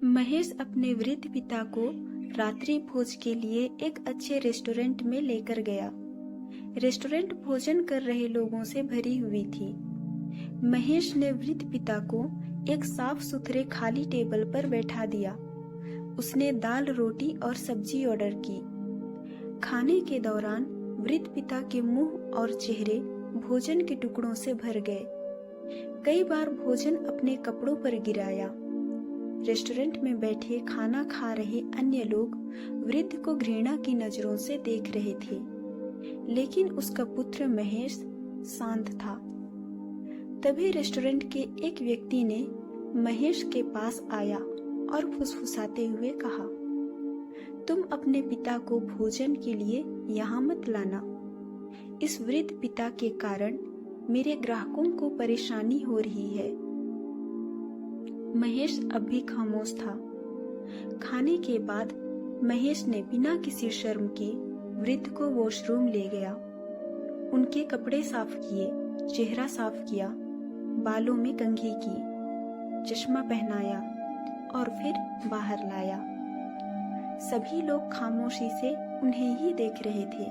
महेश अपने वृद्ध पिता को रात्रि भोज के लिए एक अच्छे रेस्टोरेंट में लेकर गया। रेस्टोरेंट भोजन कर रहे लोगों से भरी हुई थी। महेश ने वृद्ध पिता को एक साफ सुथरे खाली टेबल पर बैठा दिया। उसने दाल, रोटी और सब्जी ऑर्डर की। खाने के दौरान वृद्ध पिता के मुंह और चेहरे भोजन के टुकड़ों से भर गए। कई बार भोजन अपने कपड़ों पर गिराया। रेस्टोरेंट में बैठे खाना खा रहे अन्य लोग वृद्ध को घृणा की नजरों से देख रहे थे, लेकिन उसका पुत्र महेश शांत था। तभी रेस्टोरेंट के एक व्यक्ति ने महेश के पास आया और फुसफुसाते हुए कहा, तुम अपने पिता को भोजन के लिए यहाँ मत लाना। इस वृद्ध पिता के कारण मेरे ग्राहकों को परेशानी हो रही है। महेश अब भी खामोश था। खाने के बाद महेश ने बिना किसी शर्म के वृद्ध को वॉशरूम ले गया। उनके कपड़े साफ किए, चेहरा साफ किया, बालों में कंघी की, चश्मा पहनाया और फिर बाहर लाया। सभी लोग खामोशी से उन्हें ही देख रहे थे।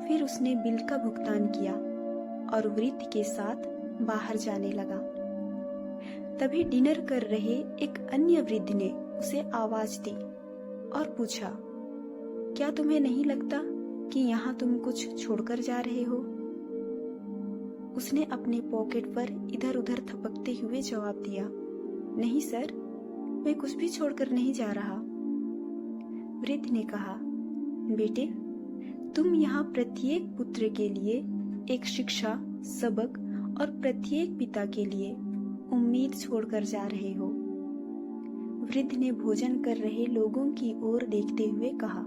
फिर उसने बिल का भुगतान किया और वृद्ध के साथ बाहर जाने लगा। तभी डिनर कर रहे एक अन्य वृद्ध ने उसे आवाज दी और पूछा, क्या तुम्हें नहीं लगता कि यहाँ तुम कुछ छोड़कर जा रहे हो? उसने अपने पॉकेट पर इधर उधर थपकते हुए जवाब दिया, नहीं सर, मैं कुछ भी छोड़कर नहीं जा रहा। वृद्ध ने कहा, बेटे, तुम यहाँ प्रत्येक पुत्र के लिए एक शिक्षा, सबक और प्रत्येक पिता के लिए उम्मीद छोड़कर जा रहे हो। वृद्ध ने भोजन कर रहे लोगों की ओर देखते हुए कहा,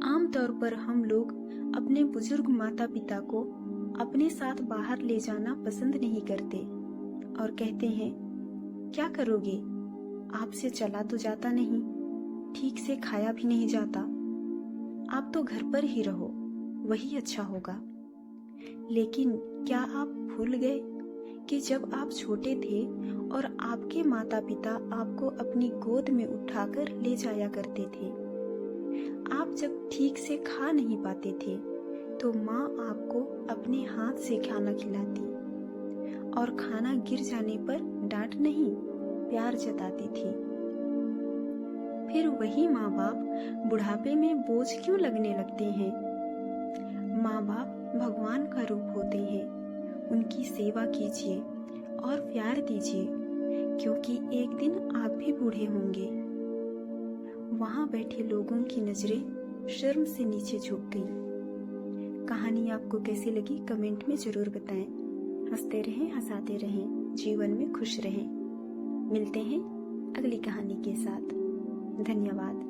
आमतौर पर हम लोग अपने बुजुर्ग माता पिता को अपने साथ बाहर ले जाना पसंद नहीं करते और कहते हैं, क्या करोगे? आपसे चला तो जाता नहीं, ठीक से खाया भी नहीं जाता। आप तो घर पर ही रहो, वही अच्छा होगा। लेकिन क्या आप भूल गए कि जब आप छोटे थे और आपके माता पिता आपको अपनी गोद में उठाकर ले जाया करते थे, आप जब ठीक से खा नहीं पाते थे तो माँ आपको अपने हाथ से खाना खिलाती और खाना गिर जाने पर डांट नहीं, प्यार जताती थी। फिर वही माँ बाप बुढ़ापे में बोझ क्यों लगने लगते हैं? माँ बाप भगवान का रूप होते हैं। उनकी सेवा कीजिए और प्यार दीजिए, क्योंकि एक दिन आप भी बूढ़े होंगे। वहां बैठे लोगों की नजरें शर्म से नीचे झुक गईं। कहानी आपको कैसी लगी कमेंट में जरूर बताएं। हंसते रहें, हंसाते रहें, जीवन में खुश रहें। मिलते हैं अगली कहानी के साथ। धन्यवाद।